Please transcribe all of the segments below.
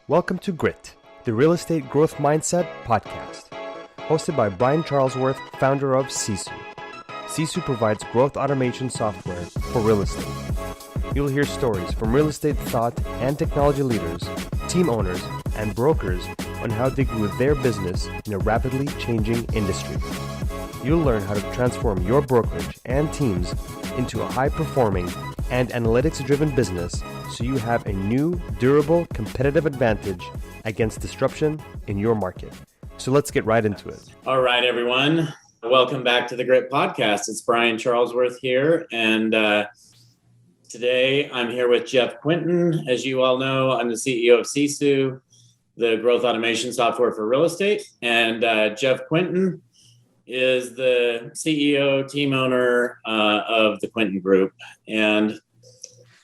Welcome to Grit, the Real Estate Growth Mindset podcast, hosted by Brian Charlesworth, founder of Sisu. Sisu provides growth automation software for real estate. You'll hear stories from real estate thought and technology leaders, team owners, and brokers on how they grew their business in a rapidly changing industry. You'll learn how to transform your brokerage and teams into a high-performing and analytics-driven business so you have a new, durable, competitive advantage against disruption in your market. So let's get right into it. All right, everyone. Welcome back to the Grit Podcast. It's Brian Charlesworth here, and today I'm here with Jeff Quintin. As you all know, I'm the CEO of Sisu, the growth automation software for real estate, and Jeff Quintin is the CEO, team owner of the Quintin Group. And,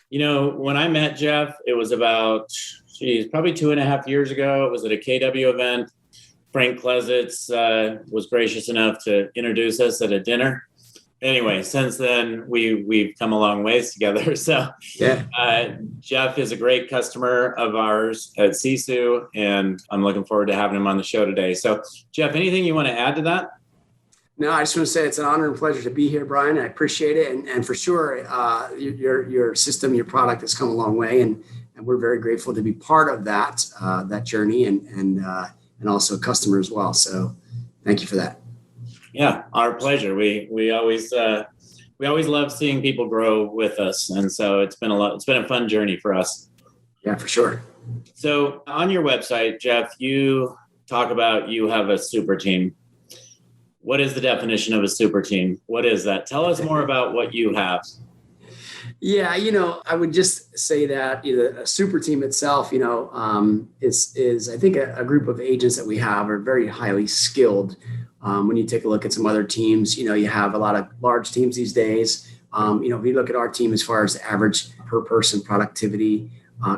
you know, when I met Jeff, it was about, probably 2.5 years ago. It was at a KW event. Frank Klesitz was gracious enough to introduce us at a dinner. Anyway, since then, we've come a long ways together. So Jeff is a great customer of ours at Sisu, and I'm looking forward to having him on the show today. So, Jeff, anything you want to add to that? No, I just want to say it's an honor and pleasure to be here, Brian. I appreciate it. And for sure, your system, your product has come a long way. And we're very grateful to be part of that journey and also a customer as well. So thank you for that. Yeah, our pleasure. We always love seeing people grow with us. And so it's been a fun journey for us. Yeah, for sure. So on your website, Jeff, you talk about you have a super team. What is the definition of a super team? What is that? Tell us more about what you have. Yeah, I would just say that a super team itself, is I think a group of agents that we have are very highly skilled. When you take a look at some other teams, you have a lot of large teams these days. If you look at our team as far as the average per person productivity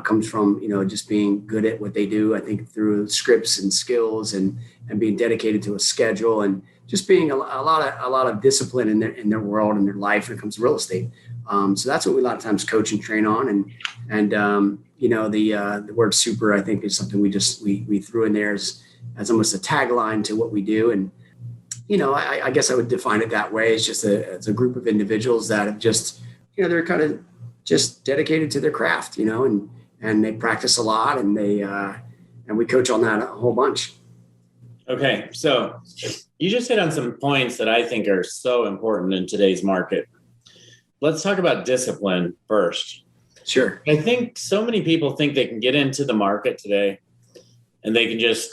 comes from, just being good at what they do. I think through scripts and skills and being dedicated to a schedule and just being a lot of discipline in their world and their life when it comes to real estate. So that's what we a lot of times coach and train on. And the word super, I think, is something we threw in there as almost a tagline to what we do. And, I guess I would define it that way. It's just it's a group of individuals that have just, they're kind of just dedicated to their craft, and they practice a lot and and we coach on that a whole bunch. Okay. So you just hit on some points that I think are so important in today's market. Let's talk about discipline first. Sure. I think so many people think they can get into the market today and they can just,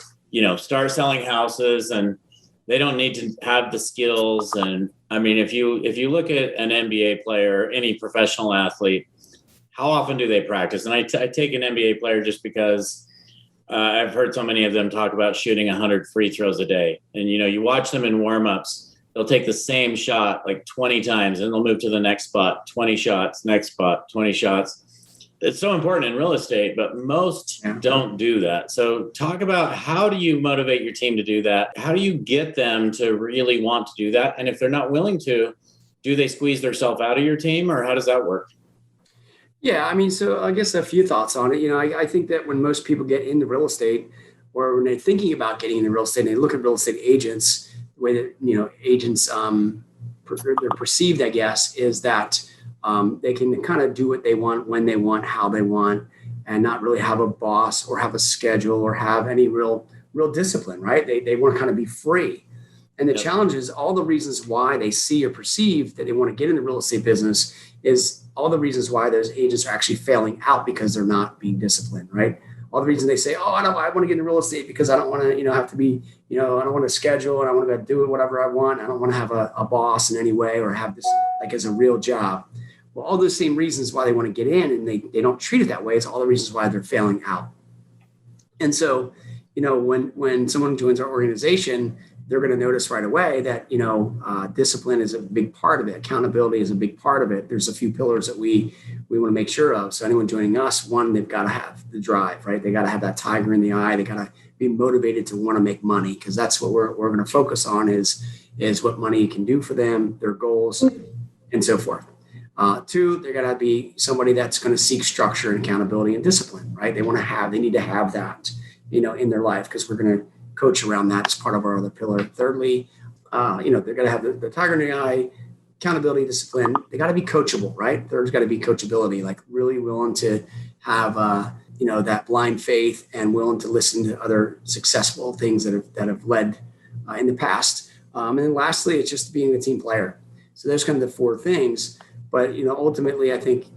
start selling houses and they don't need to have the skills. And I mean, if you look at an NBA player, any professional athlete, how often do they practice? And I take an NBA player just because I've heard so many of them talk about shooting 100 free throws a day. And, you watch them in warmups, they'll take the same shot like 20 times and they'll move to the next spot, 20 shots, next spot, 20 shots. It's so important in real estate, but most don't do that. So talk about how do you motivate your team to do that? How do you get them to really want to do that? And if they're not willing to, do they squeeze themselves out of your team or how does that work? Yeah, so I guess a few thoughts on it. I think that when most people get into real estate or when they're thinking about getting into real estate and they look at real estate agents, the way that, agents, they're perceived, I guess, is that they can kind of do what they want, when they want, how they want, and not really have a boss or have a schedule or have any real discipline, right? They want to kind of be free. And the challenge is all the reasons why they see or perceive that they want to get in the real estate business is all the reasons why those agents are actually failing out because they're not being disciplined, right? All the reasons they say, I want to get into real estate because I don't want to, have to be, I don't want to schedule and I want to do it whatever I want. I don't want to have a boss in any way or have this like as a real job. Well, all those same reasons why they want to get in and they don't treat it that way. It's all the reasons why they're failing out. And so, when someone joins our organization, they're going to notice right away that, discipline is a big part of it. Accountability is a big part of it. There's a few pillars that we want to make sure of. So anyone joining us, one, they've got to have the drive, right? They got to have that tiger in the eye. They got to be motivated to want to make money because that's what we're going to focus on is what money can do for them, their goals, and so forth. Two, they're going to be somebody that's going to seek structure and accountability and discipline, right? They need to have that, in their life, because we're going to coach around that as part of our other pillar. Thirdly, they're going to have the tiger in the eye, accountability, discipline. They got to be coachable, right? There's got to be coachability, like really willing to have, that blind faith and willing to listen to other successful things that have led in the past. And then lastly, it's just being a team player. So there's kind of the four things. But, ultimately, I think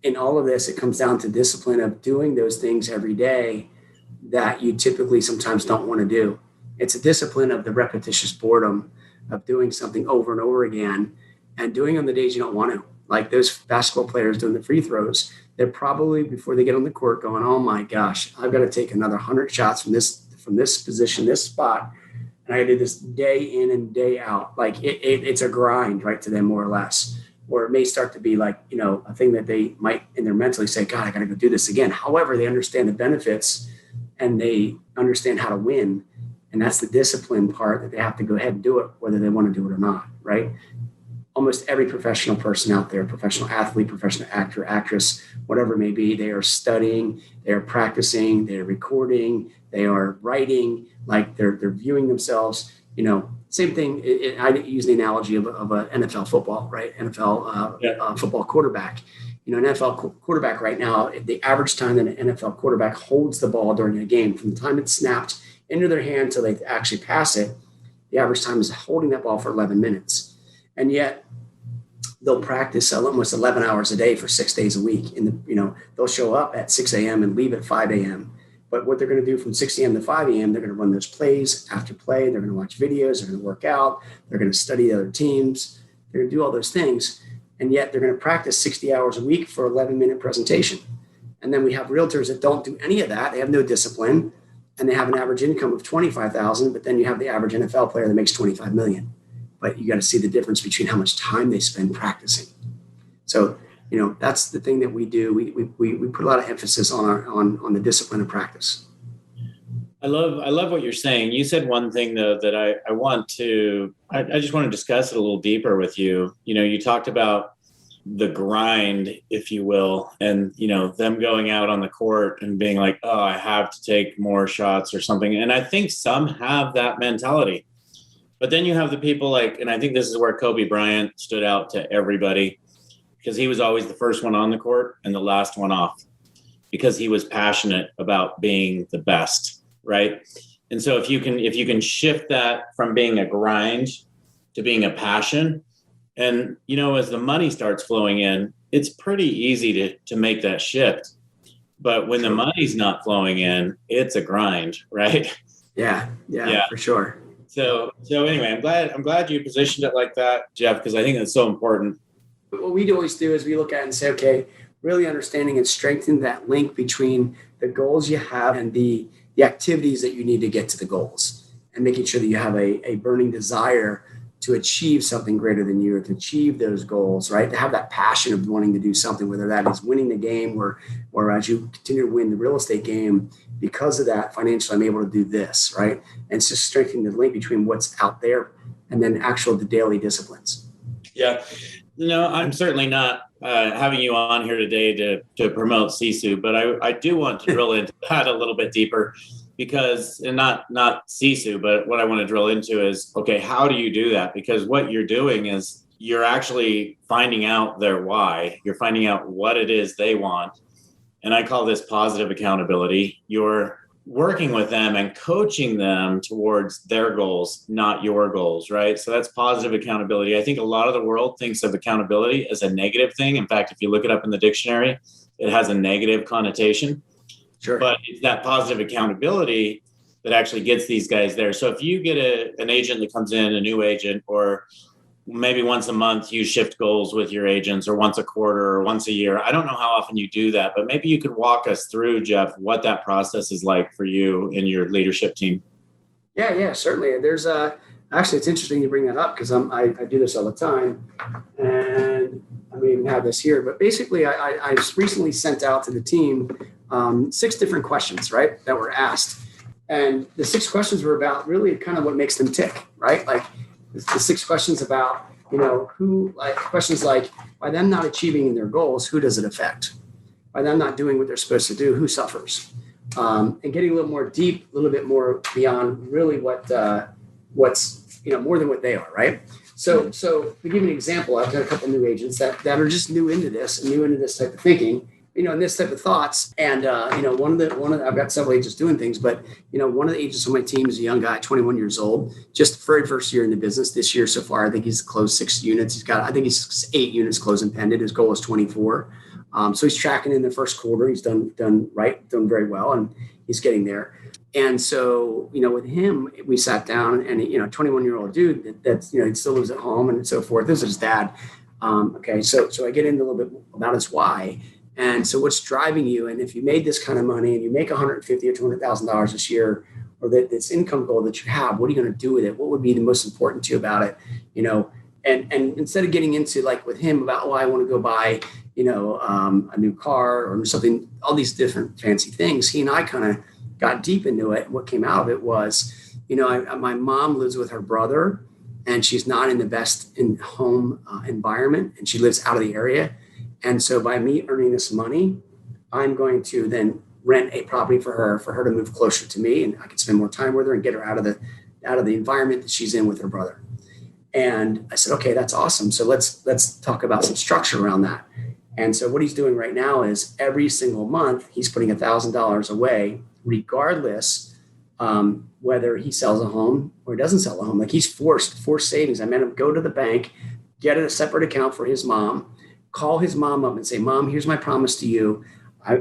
in all of this, it comes down to discipline of doing those things every day that you typically sometimes don't want to do. It's a discipline of the repetitious boredom of doing something over and over again and doing on the days you don't want to. Like those basketball players doing the free throws, they're probably, before they get on the court, going, oh my gosh, I've got to take another 100 shots from this position, this spot. And I do this day in and day out. Like it's a grind, right, to them, more or less. Or it may start to be like, a thing that they might in their mentally say, God, I got to go do this again. However, they understand the benefits and they understand how to win. And that's the discipline part, that they have to go ahead and do it, whether they want to do it or not, right? Almost every professional person out there, professional athlete, professional actor, actress, whatever it may be, they are studying, they are practicing, they're recording, they are writing, like they're viewing themselves, same thing. I use the analogy of an NFL football, right? NFL football quarterback. An NFL quarterback right now, the average time that an NFL quarterback holds the ball during a game, from the time it's snapped into their hand till they actually pass it, the average time is holding that ball for 11 minutes. And yet they'll practice almost 11 hours a day for 6 days a week. They'll show up at 6 a.m. and leave at 5 a.m. But what they're going to do from 6 a.m. to 5 a.m., they're going to run those plays after play. They're going to watch videos. They're going to work out. They're going to study the other teams. They're going to do all those things. And yet they're going to practice 60 hours a week for 11-minute presentation. And then we have realtors that don't do any of that. They have no discipline, and they have an average income of $25,000. But then you have the average NFL player that makes $25 million. But you got to see the difference between how much time they spend practicing. So, that's the thing that we do. We put a lot of emphasis on the discipline of practice. I love what you're saying. You said one thing though that I just want to discuss it a little deeper with you. You talked about the grind, if you will, and them going out on the court and being like, oh, I have to take more shots or something. And I think some have that mentality. But then you have the people and I think this is where Kobe Bryant stood out to everybody, because he was always the first one on the court and the last one off, because he was passionate about being the best, right? And so if you can shift that from being a grind to being a passion, and as the money starts flowing in, it's pretty easy to make that shift. But when the money's not flowing in, it's a grind, right? Yeah, for sure. So anyway, I'm glad you positioned it like that, Jeff, because I think that's so important. What we always do is we look at it and say, okay, really understanding and strengthening that link between the goals you have and the activities that you need to get to the goals, and making sure that you have a burning desire to achieve something greater than you, or to achieve those goals, right? To have that passion of wanting to do something, whether that is winning the game or as you continue to win the real estate game, because of that financially, I'm able to do this, right? And it's just strengthening the link between what's out there and then the daily disciplines. Yeah. I'm certainly not having you on here today to promote Sisu, but I do want to drill into that a little bit deeper, because, and not Sisu, but what I want to drill into is, okay, how do you do that? Because what you're doing is you're actually finding out their why. You're finding out what it is they want. And I call this positive accountability. You're working with them and coaching them towards their goals, not your goals, right? So that's positive accountability. I think a lot of the world thinks of accountability as a negative thing. In fact, if you look it up in the dictionary, it has a negative connotation. Sure. But it's that positive accountability that actually gets these guys there. So if you get an agent that comes in, a new agent, or maybe once a month you shift goals with your agents, or once a quarter or once a year. I don't know how often you do that, but maybe you could walk us through, Jeff, what that process is like for you and your leadership team. Yeah, certainly. There's actually, it's interesting you bring that up, because I do this all the time, and I may even have this here, but basically I recently sent out to the team 6 different questions, right, that were asked. And the 6 questions were about really kind of what makes them tick, right? Like the 6 questions about, questions like, by them not achieving their goals, who does it affect? By them not doing what they're supposed to do, who suffers? And getting a little more deep, a little bit more beyond really what's more than what they are, right? So to give you an example, I've got a couple new agents that are just new into this type of thinking, and this type of thoughts. And I've got several agents doing things, but one of the agents on my team is a young guy, 21 years old, just very first year in the business. This year so far, I think he's closed 6 units. I think he's 8 units closed and pended. His goal is 24. So he's tracking in the first quarter. He's done very well, and he's getting there. And so, with him, we sat down, and 21-year-old dude that he still lives at home and so forth. This is his dad. So I get into a little bit about his why. And so what's driving you? And if you made this kind of money and you make $150,000 or $200,000 this year, or this income goal that you have, what are you going to do with it? What would be the most important to you about it? And instead of getting into like with him about, I want to go buy, a new car or something, all these different fancy things, he and I kind of got deep into it. What came out of it was, my mom lives with her brother, and she's not in the best home environment, and she lives out of the area. And so by me earning this money, I'm going to then rent a property for her to move closer to me, and I can spend more time with her and get her out of the environment that she's in with her brother. And I said, okay, that's awesome. So let's talk about some structure around that. And so what he's doing right now is every single month, he's putting $1,000 away, regardless whether he sells a home or he doesn't sell a home. Like he's forced savings. I made him go to the bank, get a separate account for his mom, call his mom up and say, Mom, here's my promise to you.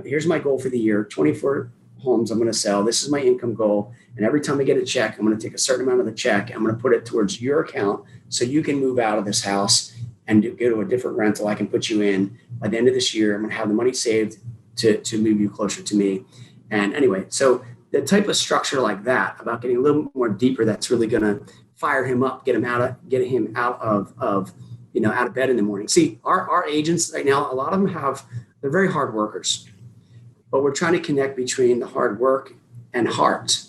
Here's my goal for the year, 24 homes I'm going to sell. This is my income goal. And every time I get a check, I'm going to take a certain amount of the check. I'm going to put it towards your account so you can move out of this house and go to a different rental I can put you in. By the end of this year, I'm going to have the money saved to move you closer to me. And anyway, so the type of structure like that, about getting a little more deeper, that's really going to fire him up, get him out of bed in the morning. See, our agents right now, a lot of them they're very hard workers, but we're trying to connect between the hard work and heart,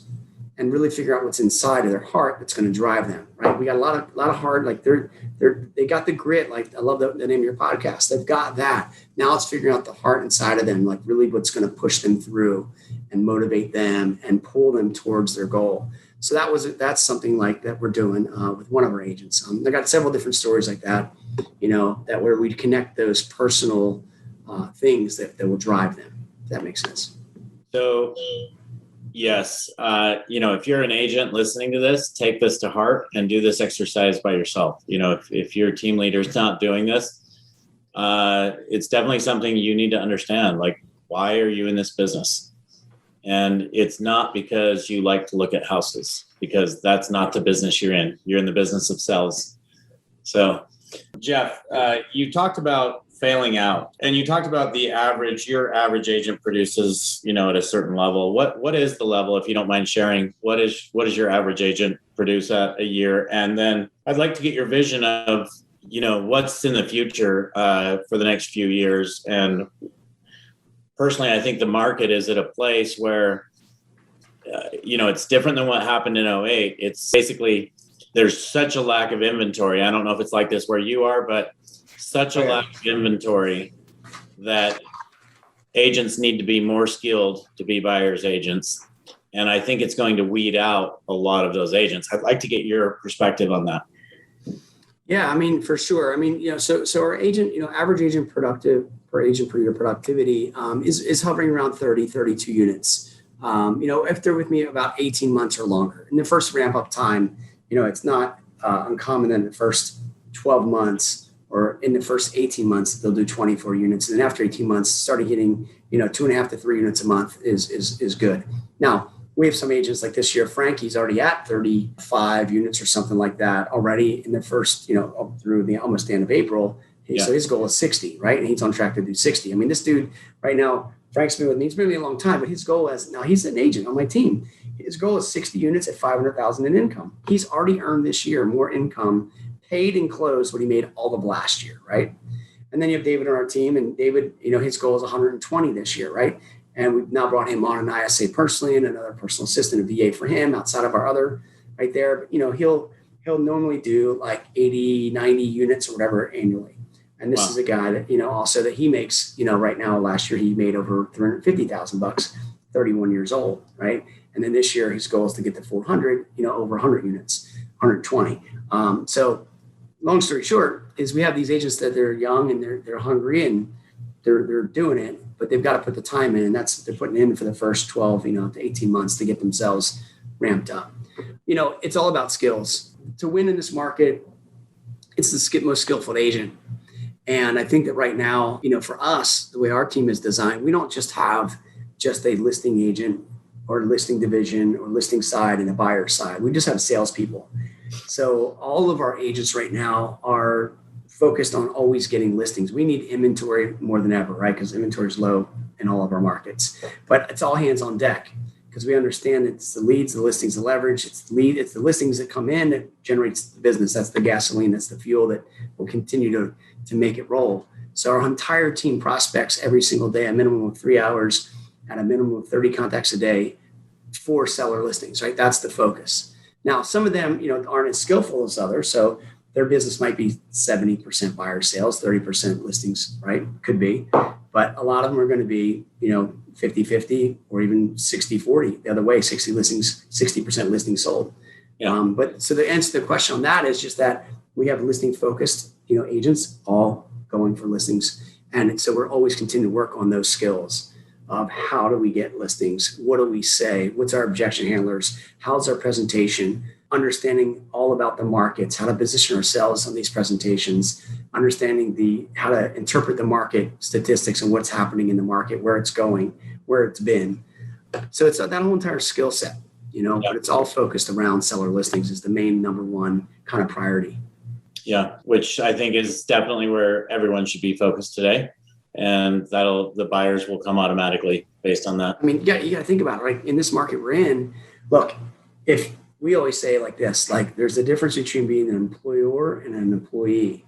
and really figure out what's inside of their heart that's going to drive them. Right? We got a lot of hard, like they got the grit. Like I love the name of your podcast. They've got that. Now it's figuring out the heart inside of them, like really what's going to push them through and motivate them and pull them towards their goal. So that's something like that we're doing with one of our agents. I got several different stories like that, that where we connect those personal things that will drive them. If that makes sense. So, yes, if you're an agent listening to this, take this to heart and do this exercise by yourself. If your team leader is not doing this, it's definitely something you need to understand. Like, why are you in this business? And it's not because you like to look at houses, because that's not the business you're in. You're in the business of sales. So, Jeff, you talked about failing out, and you talked about your average agent produces, at a certain level. What is the level, if you don't mind sharing? What does your average agent produce at a year? And then I'd like to get your vision of, what's in the future for the next few years. And personally, I think the market is at a place where, it's different than what happened in 2008. It's basically, there's such a lack of inventory. I don't know if it's like this where you are, but such a lack of inventory that agents need to be more skilled to be buyer's agents. And I think it's going to weed out a lot of those agents. I'd like to get your perspective on that. Yeah, for sure. So our agent, average agent productive per agent per year productivity is hovering around 30, 32 units. If they're with me about 18 months or longer. In the first ramp up time, it's not uncommon in the first 12 months or in the first 18 months, they'll do 24 units. And then after 18 months, started getting, 2.5 to 3 units a month is good. Now, we have some agents like this year, Frankie's already at 35 units or something like that already in the first, up through almost the end of April. Yeah. So his goal is 60, right? And he's on track to do 60. This dude right now, Frank's been with me, he's been with me a long time, but his goal is, now he's an agent on my team. His goal is 60 units at $500,000 in income. He's already earned this year more income, paid and closed what he made all of last year, right? And then you have David on our team, and David, his goal is 120 this year, right? And we've now brought him on an ISA personally and another personal assistant, a VA for him outside of our other right there. But, he'll normally do like 80, 90 units or whatever annually. And this is a guy that, also that he makes, right now, last year he made over $350,000, 31 years old, right? And then this year his goal is to get to 400, over 100 units, 120. So long story short is we have these agents that they're young and they're hungry and they're doing it, but they've got to put the time in, and that's what they're putting in for the first 12, to 18 months to get themselves ramped up. It's all about skills. To win in this market, it's the most skillful agent. And I think that right now, for us, the way our team is designed, we don't just have just a listing agent or listing division or listing side and a buyer side. We just have salespeople. So all of our agents right now are focused on always getting listings. We need inventory more than ever, right? Because inventory is low in all of our markets. But it's all hands on deck because we understand it's the leads, the listings, the leverage. It's the listings that come in that generates the business. That's the gasoline. That's the fuel that will continue to make it roll. So our entire team prospects every single day, a minimum of 3 hours at a minimum of 30 contacts a day for seller listings, right? That's the focus. Now, some of them, aren't as skillful as others. So their business might be 70% buyer sales, 30% listings, right? Could be. But a lot of them are going to be, 50-50 or even 60-40 the other way, 60% listings sold. Yeah. But so the answer to the question on that is just that we have listing focused, agents all going for listings. And so we're always continuing to work on those skills of how do we get listings? What do we say? What's our objection handlers? How's our presentation? Understanding all about the markets, how to position ourselves on these presentations, understanding how to interpret the market statistics and what's happening in the market, where it's going, where it's been. So it's that whole entire skill set, but it's all focused around seller listings is the main number one kind of priority. Yeah, which I think is definitely where everyone should be focused today. And the buyers will come automatically based on that. I mean, you got to think about it, right? In this market we're in, look, if we always say it like this, like there's a difference between being an employer and an employee.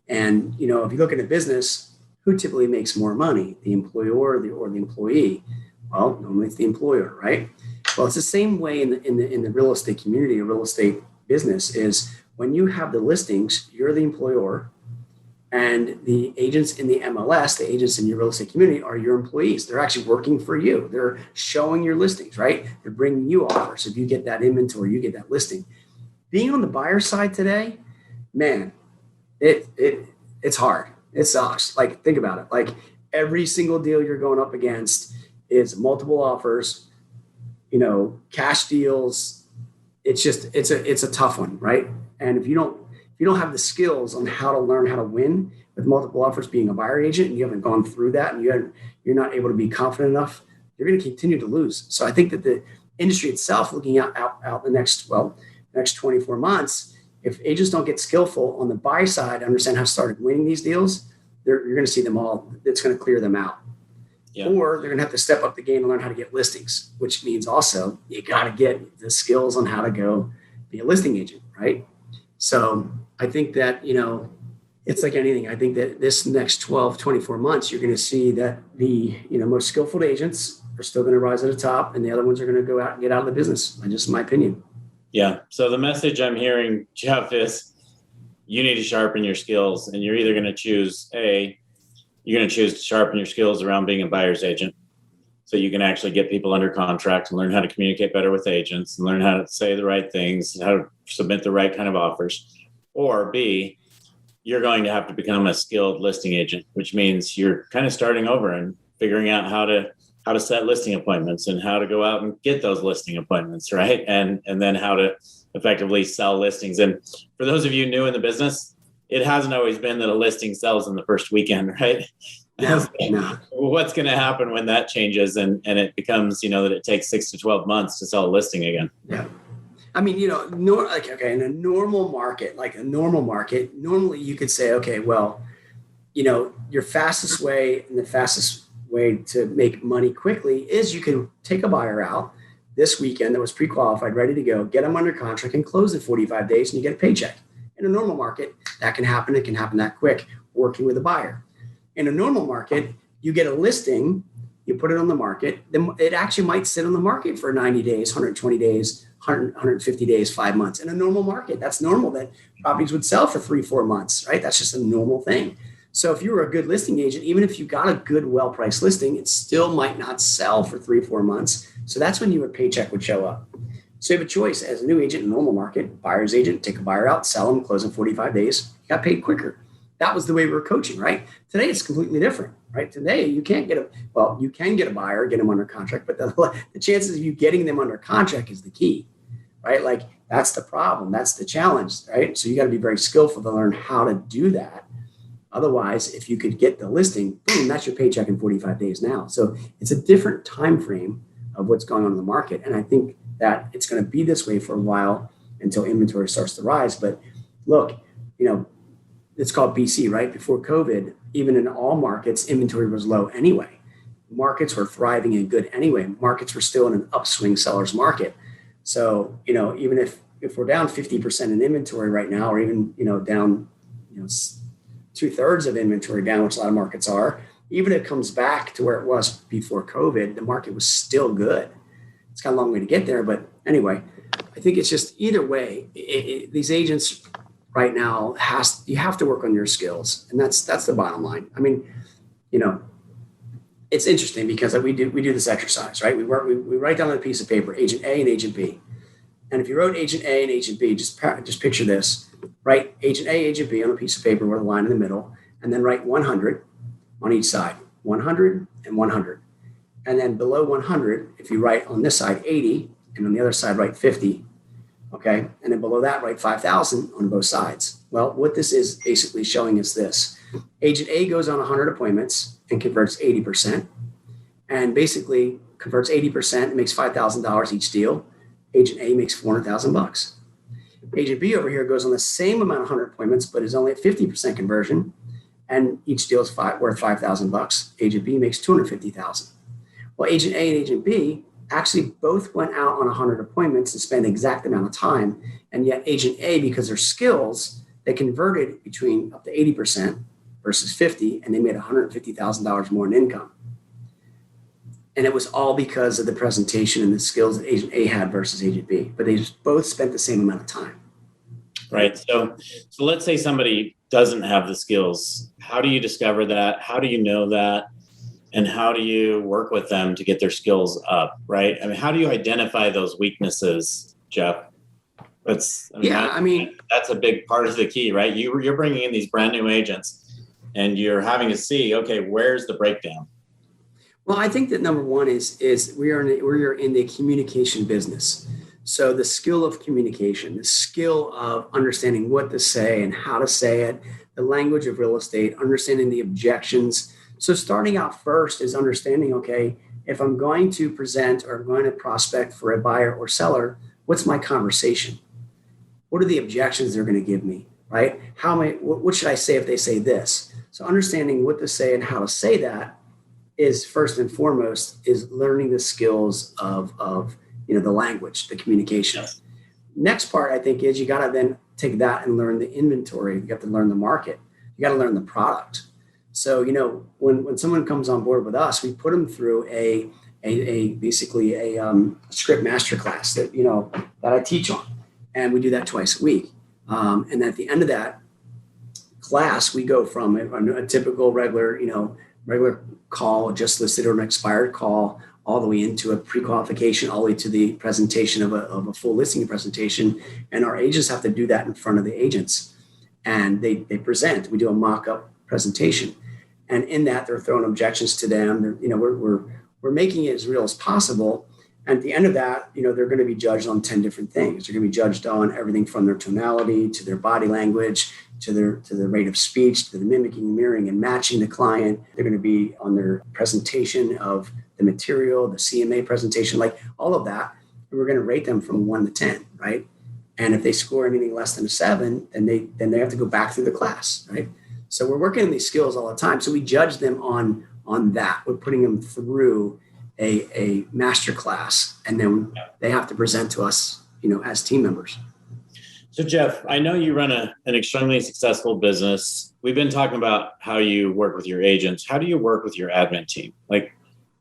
And, if you look at a business, who typically makes more money, the employer or the employee? Well, normally it's the employer, right? Well, it's the same way in the real estate community or real estate business is when you have the listings, you're the employer. And the agents in the MLS, the agents in your real estate community are your employees. They're actually working for you. They're showing your listings, right? They're bringing you offers. If you get that inventory, you get that listing. Being on the buyer side today, man, it's hard. It sucks. Like, think about it. Like every single deal you're going up against is multiple offers, cash deals. It's a tough one, right? And if you don't have the skills on how to learn how to win with multiple offers being a buyer agent and you haven't gone through that and you're not able to be confident enough, you're going to continue to lose. So I think that the industry itself looking out the next 24 months, if agents don't get skillful on the buy side, understand how to start winning these deals, you're going to see them all. It's going to clear them out. Yeah. Or they're going to have to step up the game and learn how to get listings, which means also you got to get the skills on how to go be a listing agent, right? So I think that, it's like anything. I think that this next 12, 24 months, you're going to see that the, most skillful agents are still going to rise to the top and the other ones are going to go out and get out of the business. That's just my opinion. Yeah. So the message I'm hearing, Jeff, is you need to sharpen your skills, and you're either going to choose you're going to choose to sharpen your skills around being a buyer's agent so you can actually get people under contract and learn how to communicate better with agents and learn how to say the right things, how to submit the right kind of offers. Or B, you're going to have to become a skilled listing agent, which means you're kind of starting over and figuring out how to set listing appointments and how to go out and get those listing appointments, right? And then how to effectively sell listings. And for those of you new in the business, it hasn't always been that a listing sells in the first weekend, right? No. What's going to happen when that changes and it becomes, that it takes 6 to 12 months to sell a listing again? Yeah. I mean, in a normal market, normally you could say, okay, well, your fastest way and the fastest way to make money quickly is you can take a buyer out this weekend that was pre-qualified, ready to go, get them under contract and close in 45 days and you get a paycheck. In a normal market, that can happen. It can happen that quick working with a buyer. In a normal market, you get a listing, you put it on the market, then it actually might sit on the market for 90 days, 120 days, 150 days, 5 months. In a normal market, that's normal that properties would sell for 3-4 months, right? That's just a normal thing. So if you were a good listing agent, even if you got a good, well-priced listing, it still might not sell for 3-4 months. So that's when your paycheck would show up. So you have a choice as a new agent in normal market, buyer's agent, take a buyer out, sell them, close in 45 days, you got paid quicker. That was the way we were coaching, right? Today, it's completely different, right? Today, you can't get you can get a buyer, get them under contract, but the chances of you getting them under contract is the key, right? Like that's the problem. That's the challenge, right? So you got to be very skillful to learn how to do that. Otherwise, if you could get the listing, boom, that's your paycheck in 45 days now. So it's a different time frame of what's going on in the market. And I think that it's going to be this way for a while until inventory starts to rise. But look, it's called BC, right? Before COVID, even in all markets, inventory was low anyway. Markets were thriving and good anyway. Markets were still in an upswing seller's market. So, even if we're down 50% in inventory right now, or even, down, 2/3 of inventory down, which a lot of markets are, even if it comes back to where it was before COVID, the market was still good. It's got a long way to get there. But anyway, I think it's just either way, these agents right now you have to work on your skills. And that's the bottom line. I mean, it's interesting because we do this exercise, right? We write down on a piece of paper, agent A and agent B. And if you wrote agent A and agent B, just picture this, write agent A, agent B on a piece of paper with a line in the middle, and then write 100 on each side, 100 and 100. And then below 100, if you write on this side 80 and on the other side write 50, okay? And then below that write 5,000 on both sides. Well, what this is basically showing is this. Agent A goes on 100 appointments and converts 80%, and basically converts 80% and makes $5,000 each deal. Agent A makes $400,000. Agent B over here goes on the same amount of 100 appointments, but is only at 50% conversion, and each deal is worth $5,000. Agent B makes $250,000. Well, Agent A and Agent B actually both went out on 100 appointments and spent the exact amount of time, and yet Agent A, because their skills, they converted between up to 80% versus 50, and they made $150,000 more in income. And it was all because of the presentation and the skills that Agent A had versus Agent B. But they just both spent the same amount of time. Right. So let's say somebody doesn't have the skills. How do you discover that? How do you know that? And how do you work with them to get their skills up? Right. I mean, how do you identify those weaknesses, Jeff? That's a big part of the key, right? You're bringing in these brand new agents and you're having to see, okay, where's the breakdown? Well, I think that number one is we are in the communication business. So the skill of communication, the skill of understanding what to say and how to say it, the language of real estate, understanding the objections. So starting out first is understanding, okay, if I'm going to present or I'm going to prospect for a buyer or seller, what's my conversation? What are the objections they're going to give me, right? What should I say if they say this? So understanding what to say and how to say that is first and foremost is learning the skills of the language, the communication. Yes. Next part, I think, is you got to then take that and learn the inventory. You have to learn the market. You got to learn the product. So, when someone comes on board with us, we put them through basically a script masterclass that I teach on, and we do that twice a week. And at the end of that class, we go from a typical regular call, just listed or an expired call, all the way into a pre-qualification, all the way to the presentation of a full listing presentation. And our agents have to do that in front of the agents. And they present. We do a mock-up presentation. And in that, they're throwing objections to them. We're making it as real as possible. And at the end of that, they're going to be judged on 10 different things. They're going to be judged on everything from their tonality to their body language, to the rate of speech, to the mimicking, mirroring, and matching the client. They're going to be on their presentation of the material, the CMA presentation, like all of that. And we're going to rate them from 1 to 10, right? And if they score anything less than a 7, then they have to go back through the class, right? So we're working on these skills all the time. So we judge them on that. We're putting them through a master class, and then they have to present to us, as team members. So Jeff, I know you run an extremely successful business. We've been talking about how you work with your agents. How do you work with your admin team? Like,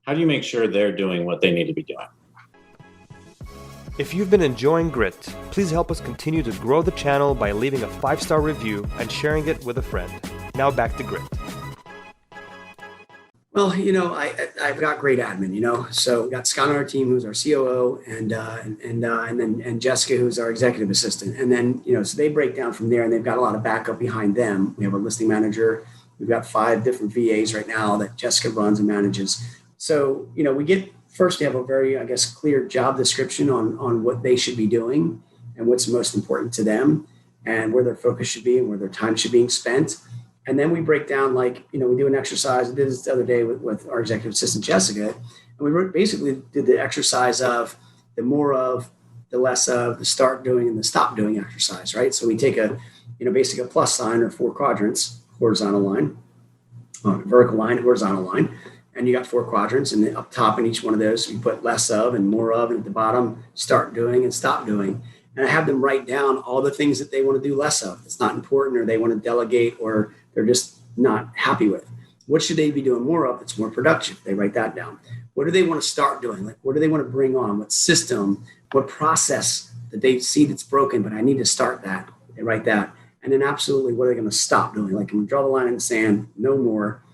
how do you make sure they're doing what they need to be doing? If you've been enjoying Grit, please help us continue to grow the channel by leaving a 5-star review and sharing it with a friend. Now back to Grit. Well, I've got great admin, so we got Scott on our team, who's our COO, and Jessica, who's our executive assistant. And then, so they break down from there, and they've got a lot of backup behind them. We have a listing manager. We've got 5 different VAs right now that Jessica runs and manages. So, we have a very, clear job description on what they should be doing and what's most important to them and where their focus should be and where their time should be spent. And then we break down, we do an exercise. I did this the other day with our executive assistant, Jessica. And we basically did the exercise of the more of, the less of, the start doing and the stop doing exercise, right? So we take basically a plus sign or 4 quadrants, horizontal line, vertical line, horizontal line. And you got 4 quadrants, and then up top in each one of those, you put less of and more of, and at the bottom, start doing and stop doing. And I have them write down all the things that they want to do less of. It's not important, or they want to delegate, or they're just not happy with. What should they be doing more of that's more productive? They write that down. What do they want to start doing? What do they want to bring on? What system, what process that they see that's broken, but I need to start that. They write that. And then absolutely, what are they going to stop doing? I'm going to draw the line in the sand, no more.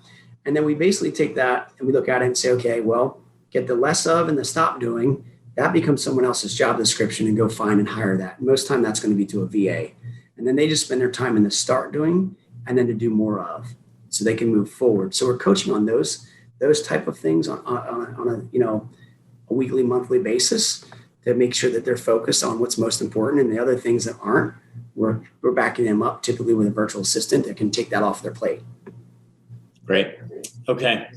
And then we basically take that and we look at it and say, okay, well, get the less of and the stop doing. That becomes someone else's job description, and go find and hire that. Most time that's going to be to a VA. And then they just spend their time in the start doing and then to do more of, so they can move forward. So we're coaching on those type of things on a weekly, monthly basis to make sure that they're focused on what's most important, and the other things that aren't, we're backing them up, typically with a virtual assistant that can take that off their plate. Great. Okay.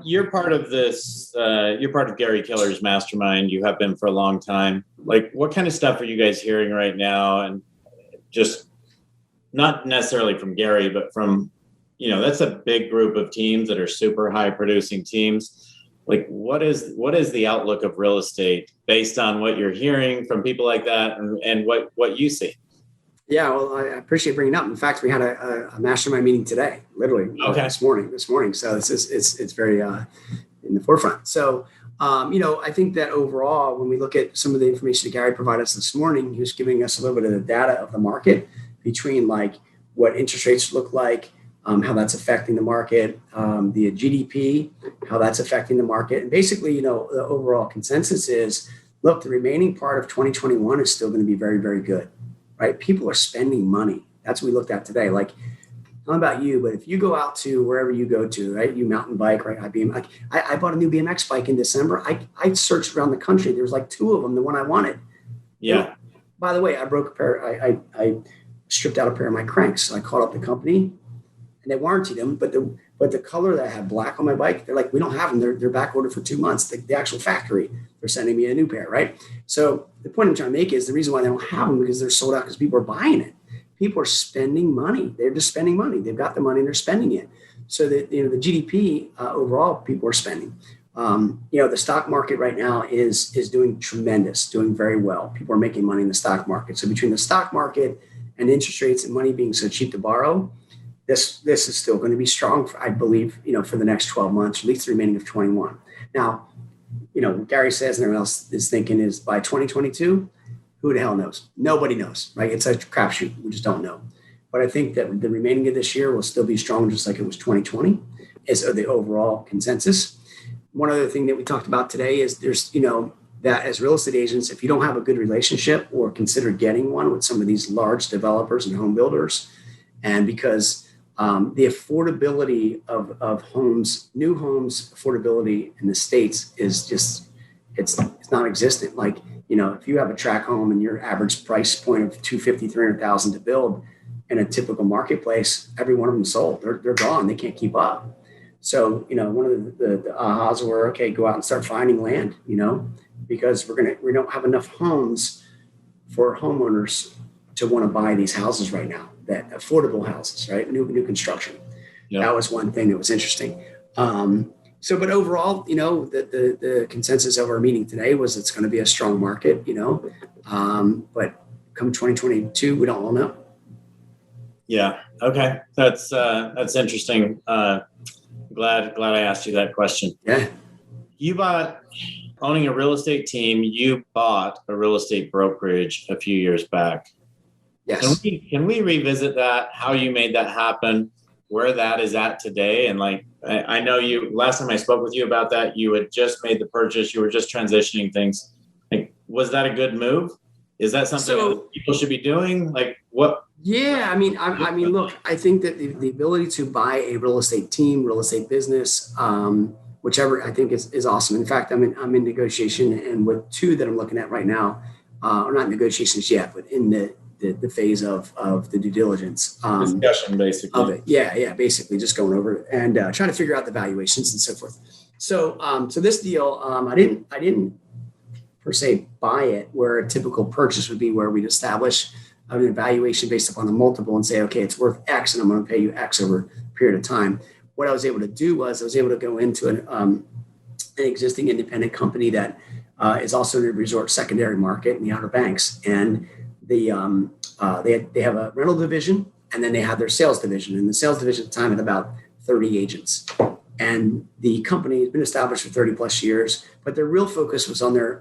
You're part of this, you're part of Gary Keller's mastermind. You have been for a long time. What kind of stuff are you guys hearing right now? And just not necessarily from Gary, but from, that's a big group of teams that are super high producing teams. What is the outlook of real estate based on what you're hearing from people like that and what you see? Yeah, well, I appreciate bringing it up. In fact, we had a mastermind meeting today, literally this morning. So it's very in the forefront. So, I think that overall, when we look at some of the information that Gary provided us this morning, he was giving us a little bit of the data of the market between what interest rates look like, how that's affecting the market, the GDP, how that's affecting the market. And basically, the overall consensus is, look, the remaining part of 2021 is still going to be very, very good. Right? People are spending money. That's what we looked at today. I don't know about you, but if you go out to wherever you go to, right? You mountain bike, right? I bought a new BMX bike in December. I searched around the country. There was 2 of them, the one I wanted. Yeah. By the way, I broke a pair. I stripped out a pair of my cranks. So I called up the company, and they warranted them. But the color that I have black on my bike, they're like, we don't have them. They're back ordered for 2 months. The actual factory, they're sending me a new pair, right? So the point I'm trying to make is the reason why they don't have them because they're sold out because people are buying it. People are spending money. They're just spending money. They've got the money and they're spending it. So that the GDP overall, people are spending. The stock market right now is doing tremendous, doing very well. People are making money in the stock market. So between the stock market and interest rates and money being so cheap to borrow, this is still going to be strong, I believe, for the next 12 months, at least the remaining of 21. Now, what Gary says and everyone else is thinking is by 2022, who the hell knows? Nobody knows, right? It's a crapshoot. We just don't know. But I think that the remaining of this year will still be strong, just like it was 2020, is the overall consensus. One other thing that we talked about today is there's, that as real estate agents, if you don't have a good relationship or consider getting one with some of these large developers and home builders, and because the affordability of homes, new homes affordability in the States is just, it's non-existent. If you have a tract home and your average price point of $250,000, $300,000 to build in a typical marketplace, every one of them sold. They're gone. They can't keep up. So, one of the ahas were, okay, go out and start finding land, because we don't have enough homes for homeowners to want to buy these houses right now, that affordable houses, right? New construction. Yep. That was one thing that was interesting. But overall, the consensus of our meeting today was it's going to be a strong market, but come 2022, we don't all know. Yeah. Okay. That's interesting. Glad I asked you that question. Yeah. You bought owning a real estate team, you bought a real estate brokerage a few years back. Yes. Can we revisit that, how you made that happen, where that is at today? And like, I know you, last time I spoke with you about that, you had just made the purchase, you were just transitioning things. Like, was that a good move? Is that something that people should be doing? Like what? Yeah, I mean, look, I think that the ability to buy a real estate team, real estate business, whichever, I think is awesome. In fact, I'm in negotiation and with two that I'm looking at right now, or not negotiations yet, but in the phase of the due diligence Discussion, basically. of it. Yeah, basically just going over it and trying to figure out the valuations and so forth. So this deal, I didn't per se buy it where a typical purchase would be, where we'd establish an evaluation based upon the multiple and say, okay, it's worth X and I'm going to pay you X over a period of time. What I was able to do was I was able to go into an existing independent company that is also in the resort secondary market in the Outer Banks. And they have a rental division, and then they have their sales division. And the sales division at the time had about 30 agents. And the company has been established for 30 plus years, but their real focus was on their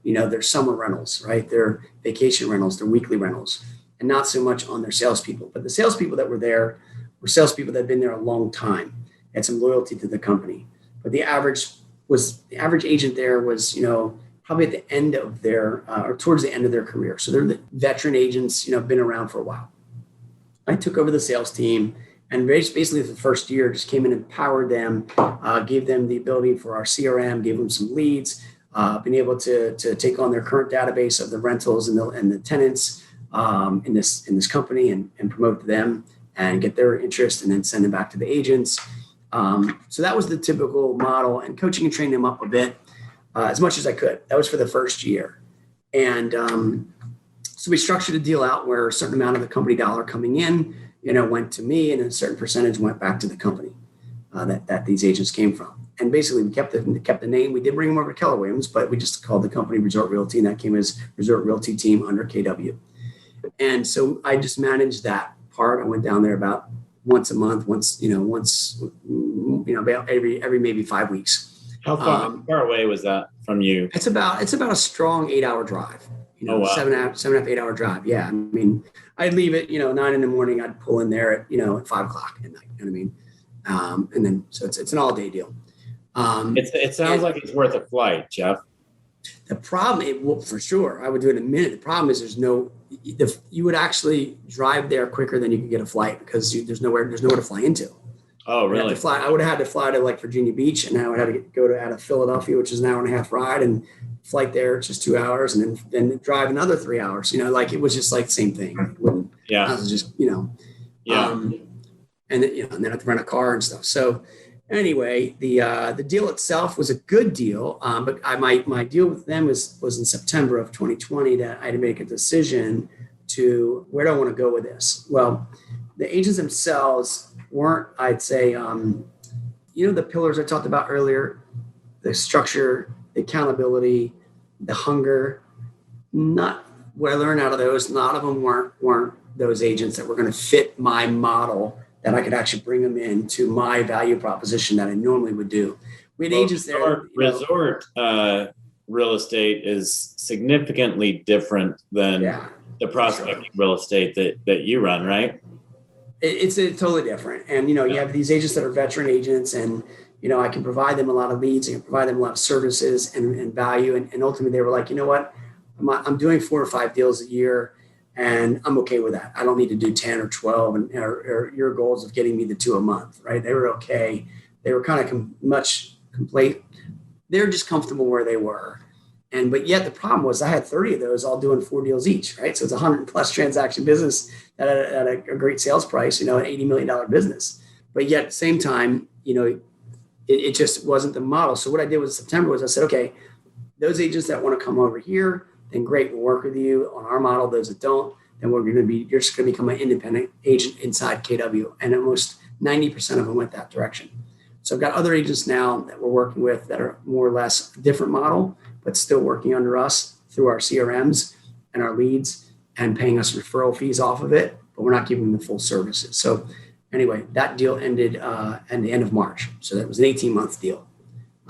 their summer rentals, right? Their vacation rentals, their weekly rentals, and not so much on their salespeople. But the salespeople that were there were salespeople that had been there a long time, had some loyalty to the company. But the average agent there was, probably at the end of their or towards the end of their career. So they're the veteran agents, been around for a while. I took over the sales team. And basically, the first year, just came in and empowered them, gave them the ability for our CRM, gave them some leads, been able to take on their current database of the rentals and the tenants in this company and promote them and get their interest, and then send them back to the agents. So that was the typical model, and coaching and training them up a bit as much as I could. That was for the first year, and so we structured a deal out where a certain amount of the company dollar coming in, went to me, and a certain percentage went back to the company that these agents came from. And basically, we kept the name. We did bring them over to Keller Williams, but we just called the company Resort Realty, and that came as Resort Realty Team under KW. And so I just managed that part. I went down there about once a month, about every maybe 5 weeks. How far away was that from you? It's about a strong 8-hour drive. Oh, wow. 7.5, 8 hour drive. Yeah. I mean, I'd leave at, 9 in. I'd pull in there at, at 5 o'clock at night. You know what I mean? And then, so it's an all day deal. It sounds like it's worth a flight, Jeff. The problem, for sure, I would do it in a minute. The problem is you would actually drive there quicker than you could get a flight, because there's nowhere to fly into. Oh, really? I would have had to fly to like Virginia Beach, and I would have to go out of Philadelphia, which is an 1.5 hour ride, and flight there, it's just 2 hours, and then drive another 3 hours. It was just like the same thing. Yeah. I was just, Yeah. And then, and then I had to rent a car and stuff. So anyway, the deal itself was a good deal. But my deal with them was in September of 2020 that I had to make a decision to where do I want to go with this? Well, the agents themselves weren't, I'd say, the pillars I talked about earlier, the structure, the accountability, the hunger. Not what I learned out of those. A lot of them weren't those agents that were going to fit my model, that I could actually bring them into my value proposition that I normally would do. We had agents there. Resort real estate is significantly different than the prospecting real estate that you run, right? It's totally different. And, you have these agents that are veteran agents, and, I can provide them a lot of leads, I can provide them a lot of services and value. And ultimately they were like, you know what, I'm doing 4 or 5 deals a year, and I'm okay with that. I don't need to do 10 or 12 or your goals of getting me the 2 a month, right? They were okay. They were kind of much complete. They're just comfortable where they were. But yet the problem was I had 30 of those all doing 4 deals each, right? So it's a 100+ transaction business at a great sales price, an $80 million business. But yet at the same time, it just wasn't the model. So what I did in September was I said, okay, those agents that want to come over here, then great, we'll work with you on our model. Those that don't, then you're just going to become an independent agent inside KW. And almost 90% of them went that direction. So I've got other agents now that we're working with that are more or less different model, but still working under us through our CRMs and our leads and paying us referral fees off of it, but we're not giving them the full services. So anyway, that deal ended at the end of March. So that was an 18-month deal.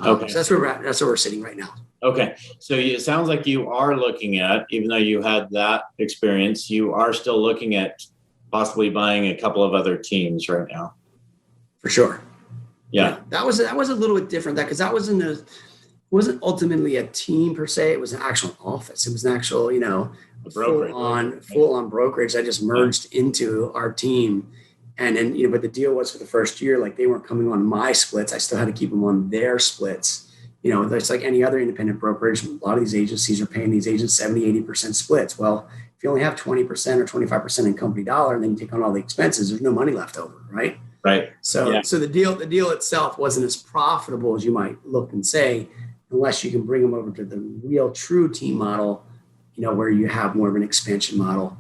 Okay. So that's where we're at. That's where we're sitting right now. Okay. So it sounds like you are looking at, even though you had that experience, you are still looking at possibly buying a couple of other teams right now. For sure. Yeah. That was a little bit different because that wasn't ultimately a team per se. It was an actual office. It was an actual, full on brokerage. I just merged into our team. And then, but the deal was for the first year, like they weren't coming on my splits. I still had to keep them on their splits. It's like any other independent brokerage. A lot of these agencies are paying these agents 70, 80% splits. Well, if you only have 20% or 25% in company dollar, and then you take on all the expenses, there's no money left over, right? Right. So the deal itself wasn't as profitable as you might look and say, unless you can bring them over to the real true team model, where you have more of an expansion model.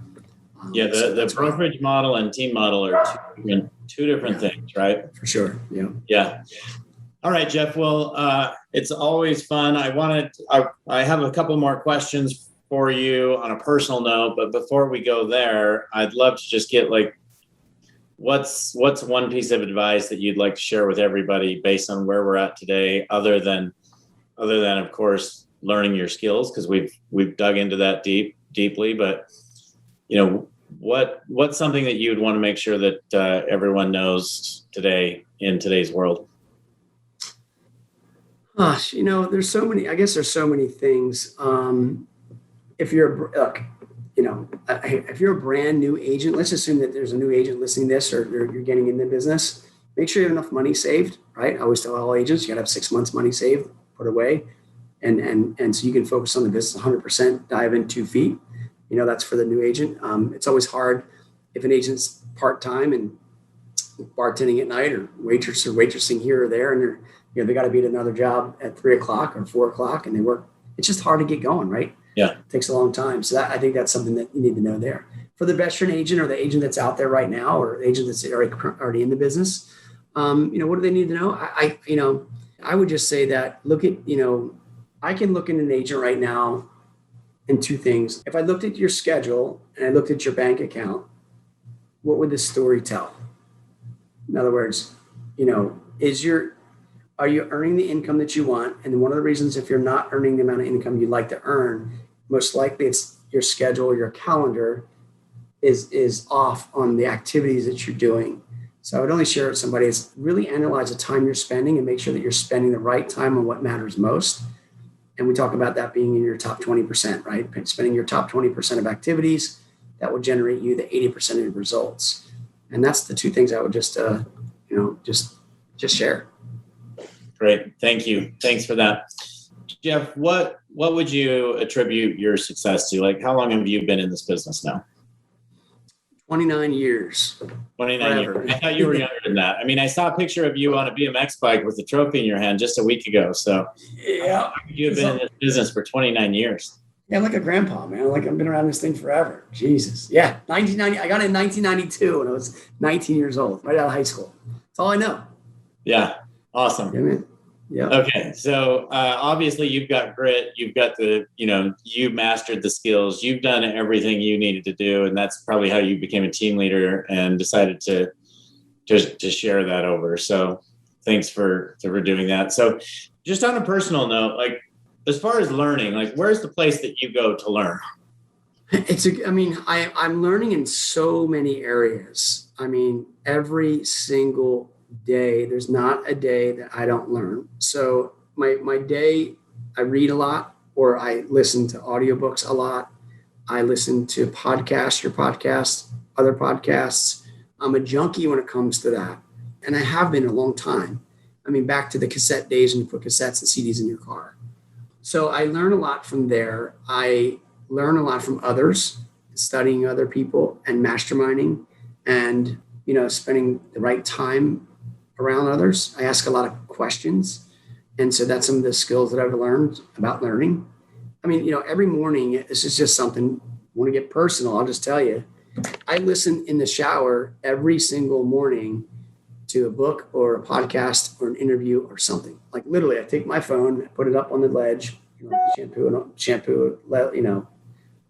The brokerage model and team model are two different things, right? For sure. Yeah. Yeah. All right, Jeff. Well, it's always fun. I have a couple more questions for you on a personal note, but before we go there, I'd love to just get what's one piece of advice that you'd like to share with everybody based on where we're at today, other than of course learning your skills, because we've dug into that deeply, but what's something that you would want to make sure that everyone knows today in today's world? Gosh, there's so many things. If you're a brand new agent, let's assume that there's a new agent listening to this, or you're getting in the business, make sure you have enough money saved, right? I always tell all agents, you gotta have 6 months money saved, put away. And so you can focus on the business 100%, dive in 2 feet. That's for the new agent. It's always hard if an agent's part-time and bartending at night, or waitressing here or there, and they got to be at another job at 3 o'clock or 4 o'clock, and they work. It's just hard to get going, right? Yeah. It takes a long time. So I think that's something that you need to know there. For the veteran agent, or the agent that's out there right now, or the agent that's already in the business, what do they need to know? I would just say that I can look at an agent right now in 2 things. If I looked at your schedule and I looked at your bank account, what would the story tell? In other words, are you earning the income that you want? And one of the reasons, if you're not earning the amount of income you'd like to earn, most likely it's your schedule, your calendar is off on the activities that you're doing. So I would only share with somebody is really analyze the time you're spending and make sure that you're spending the right time on what matters most. And we talk about that being in your top 20%, right? Spending your top 20% of activities that will generate you the 80% of your results. And that's the 2 things I would just share. Great. Thank you. Thanks for that. Jeff, what would you attribute your success to? Like, how long have you been in this business now? 29 years. 29 years. I thought you were younger than that. I mean, I saw a picture of you on a BMX bike with a trophy in your hand just a week ago. So yeah, you've been in this business for 29 years. Yeah, I'm like a grandpa, man. Like I've been around this thing forever. Jesus. Yeah. 1990. I got it in 1992 when I was 19 years old, right out of high school. That's all I know. Yeah. Awesome. Yeah, man. Yeah. Okay. So obviously you've got grit, you've got you've mastered the skills, you've done everything you needed to do. And that's probably how you became a team leader and decided to share that over. So thanks for doing that. So just on a personal note, like as far as learning, like where's the place that you go to learn? I'm learning in so many areas. I mean, every single day, there's not a day that I don't learn. So my day, I read a lot, or I listen to audiobooks a lot. I listen to podcasts, other podcasts. I'm a junkie when it comes to that. And I have been a long time. I mean, back to the cassette days when you put cassettes and CDs in your car. So I learn a lot from there. I learn a lot from others, studying other people and masterminding and, spending the right time around others. I ask a lot of questions. And so that's some of the skills that I've learned about learning. I mean, every morning, this is just something, I want to get personal, I'll just tell you. I listen in the shower every single morning to a book or a podcast or an interview or something. Like literally, I take my phone, put it up on the ledge, shampoo,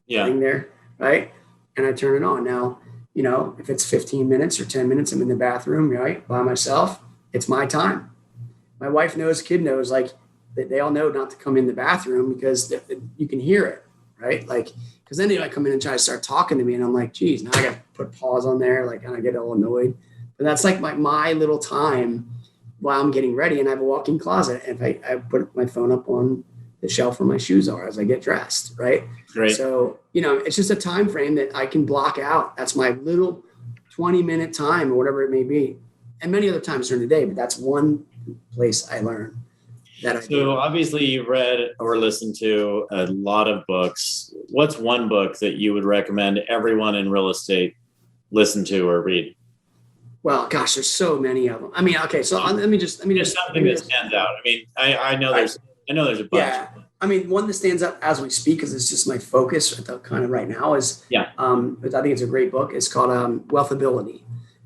thing there, right? And I turn it on. Now, if it's 15 minutes or 10 minutes, I'm in the bathroom, right, by myself, it's my time. my wife knows, kid knows, like they all know not to come in the bathroom because you can hear it, right? Like, because then they like come in and try to start talking to me, and I'm like, geez, now I got to put pause on there, like, and I get all annoyed. But that's like my little time while I'm getting ready, and I have a walk-in closet, and I put my phone up on the shelf where my shoes are as I get dressed, right? Great. So, it's just a time frame that I can block out. That's my little 20-minute time or whatever it may be. And many other times during the day, but that's one place I learn that I do. So obviously you've read or listened to a lot of books. What's one book that you would recommend everyone in real estate listen to or read? Well, gosh, there's so many of them. I mean, okay, so let me just something that stands out. I mean, I know there's a bunch. Yeah. I mean, one that stands up as we speak, because it's just my focus kind of right now is, but I think it's a great book. It's called Wealthability.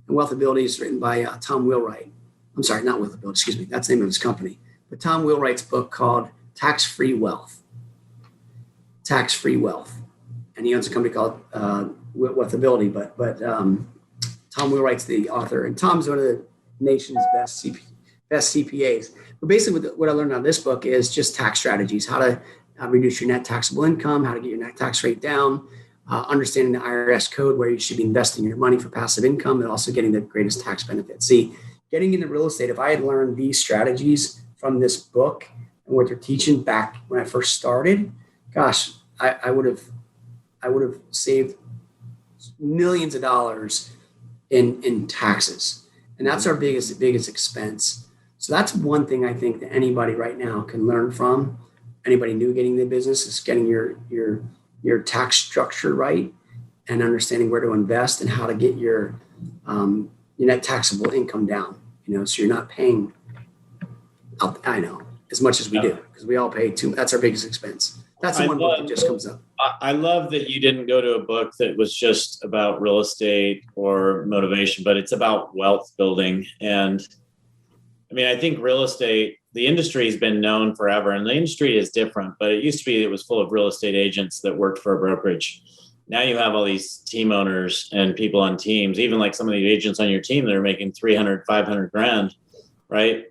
And Wealthability is written by Tom Wheelwright. I'm sorry, not Wealthability, excuse me. That's the name of his company. But Tom Wheelwright's book called Tax-Free Wealth. Tax-Free Wealth. And he owns a company called Wealthability, but Tom Wheelwright's the author. And Tom's one of the nation's best CPAs. But basically what I learned on this book is just tax strategies, how to reduce your net taxable income, how to get your net tax rate down, understanding the IRS code where you should be investing your money for passive income, and also getting the greatest tax benefits. See, getting into real estate, if I had learned these strategies from this book and what they're teaching back when I first started, gosh, I would have saved millions of dollars in taxes. And that's our biggest expense. So that's one thing I think that anybody right now can learn from. Anybody new getting in the business is getting your tax structure right and understanding where to invest and how to get your net taxable income down. So you're not paying, I know, as much as we do, because we all pay too. That's our biggest expense. That's the one book that just comes up. I love that you didn't go to a book that was just about real estate or motivation, but it's about wealth building. And I mean, I think real estate, the industry has been known forever, and the industry is different, but it used to be, it was full of real estate agents that worked for a brokerage. Now you have all these team owners and people on teams, even like some of the agents on your team that are making 300, 500 grand, right?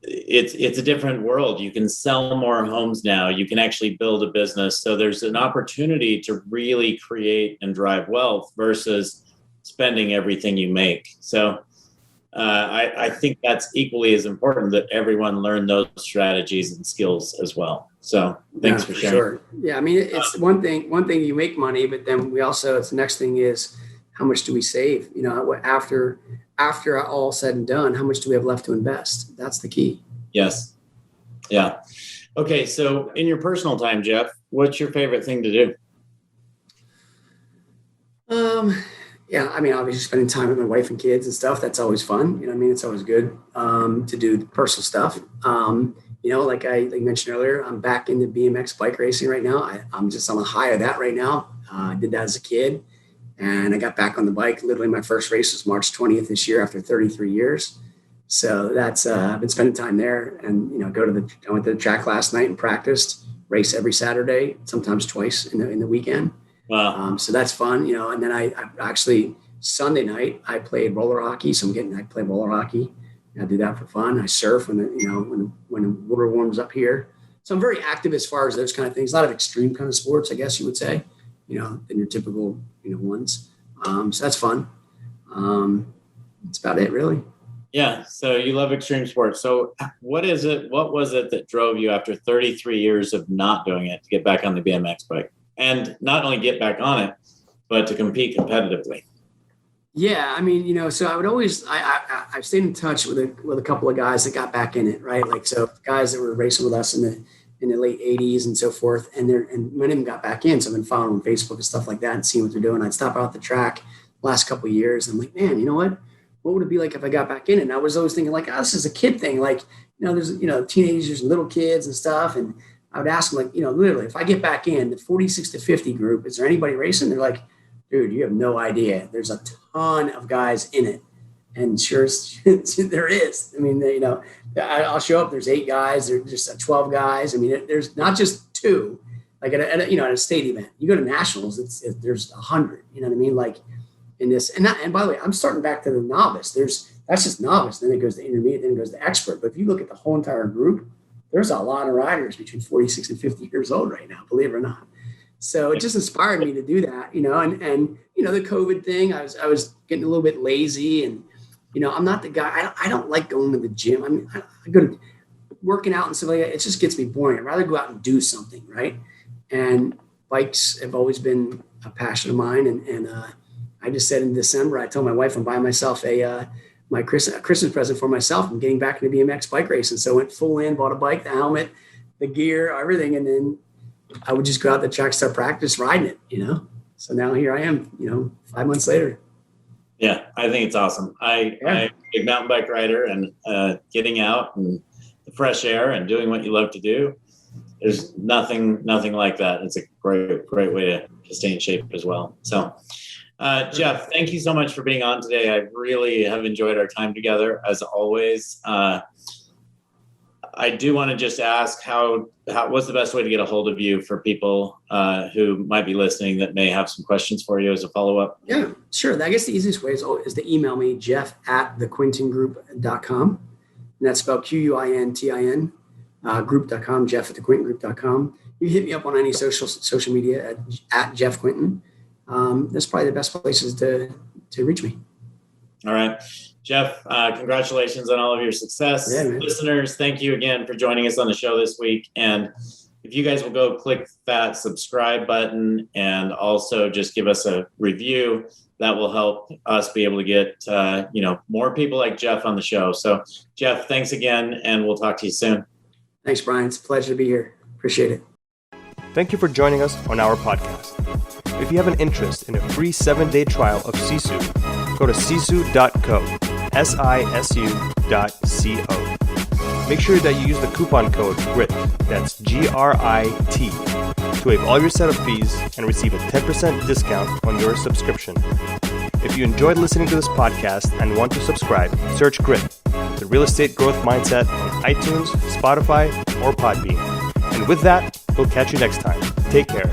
It's a different world. You can sell more homes now. You can actually build a business. So there's an opportunity to really create and drive wealth versus spending everything you make. So I think that's equally as important, that everyone learn those strategies and skills as well. So thanks for sharing. Sure. Yeah. I mean, it's one thing you make money, but then it's the next thing is, how much do we save? After all said and done, how much do we have left to invest? That's the key. Yes. Yeah. Okay. So in your personal time, Jeff, what's your favorite thing to do? Yeah, I mean, obviously spending time with my wife and kids and stuff, that's always fun. It's always good to do the personal stuff. Like I mentioned earlier, I'm back into BMX bike racing right now. I'm just on a high of that right now. I did that as a kid, and I got back on the bike. Literally my first race was March 20th this year after 33 years. So that's, I've been spending time there, and, I went to the track last night and practiced, race every Saturday, sometimes twice in the weekend. Wow. So that's fun, and then I actually Sunday night I played roller hockey. So I play roller hockey. I do that for fun. I surf when the water warms up here. So I'm very active as far as those kind of things. A lot of extreme kind of sports, I guess you would say, than your typical ones. So that's fun. That's about it, really. Yeah. So you love extreme sports. So what was it that drove you after 33 years of not doing it to get back on the BMX bike? And not only get back on it, but to compete competitively. Yeah, I mean, so I would always, I've stayed in touch with a couple of guys that got back in it, right? Like, so guys that were racing with us in the late 80s and so forth, and many of them got back in. So I've been following them on Facebook and stuff like that and seeing what they're doing. I'd stop out the track the last couple of years, and I'm like, man, you know what would it be like if I got back in it? And I was always thinking like, this is a kid thing. Like, there's, teenagers and little kids and stuff. And I would ask them, like, literally, if I get back in the 46 to 50 group, is there anybody racing? They're like, dude, you have no idea. There's a ton of guys in it. And sure, there is. I mean, I'll show up, there's 8 guys, there's just 12 guys. I mean, there's not just 2, like at a state event. You go to nationals, there's 100, you know what I mean? Like, in this. And by the way, I'm starting back to the novice. That's just novice. Then it goes to intermediate, then it goes to expert. But if you look at the whole entire group, there's a lot of riders between 46 and 50 years old right now, believe it or not. So it just inspired me to do that, and the COVID thing, I was getting a little bit lazy, and, I'm not the guy, I don't like going to the gym. I mean, I go to working out and stuff like that. It just gets me boring. I'd rather go out and do something. Right. And bikes have always been a passion of mine. And I just said in December, I told my wife I'm buying myself my Christmas present for myself. I'm getting back into BMX bike racing. So I went full in, bought a bike, the helmet, the gear, everything. And then I would just go out the track, start practice riding it, So now here I am, 5 months later. Yeah, I think it's awesome. I'm a big mountain bike rider, and getting out and the fresh air and doing what you love to do. There's nothing like that. It's a great way to stay in shape as well. So, Jeff, thank you so much for being on today. I really have enjoyed our time together, as always. I do want to just ask what's the best way to get a hold of you for people who might be listening that may have some questions for you as a follow-up? Yeah, sure. I guess the easiest way is to email me, jeff@thequintingroup.com. And that's spelled Quintin, group.com, jeff@thequintingroup.com. You can hit me up on any social media at Jeff Quintin. That's probably the best places to reach me. All right. Jeff, congratulations on all of your success. Yeah, listeners, thank you again for joining us on the show this week. And if you guys will go click that subscribe button and also just give us a review, that will help us be able to get, more people like Jeff on the show. So Jeff, thanks again, and we'll talk to you soon. Thanks, Brian. It's a pleasure to be here. Appreciate it. Thank you for joining us on our podcast. If you have an interest in a free 7-day trial of Sisu, go to sisu.co, sisu.co. Make sure that you use the coupon code GRIT, that's GRIT, to waive all your setup fees and receive a 10% discount on your subscription. If you enjoyed listening to this podcast and want to subscribe, search GRIT, the Real Estate Growth Mindset, on iTunes, Spotify, or Podbean. And with that, we'll catch you next time. Take care.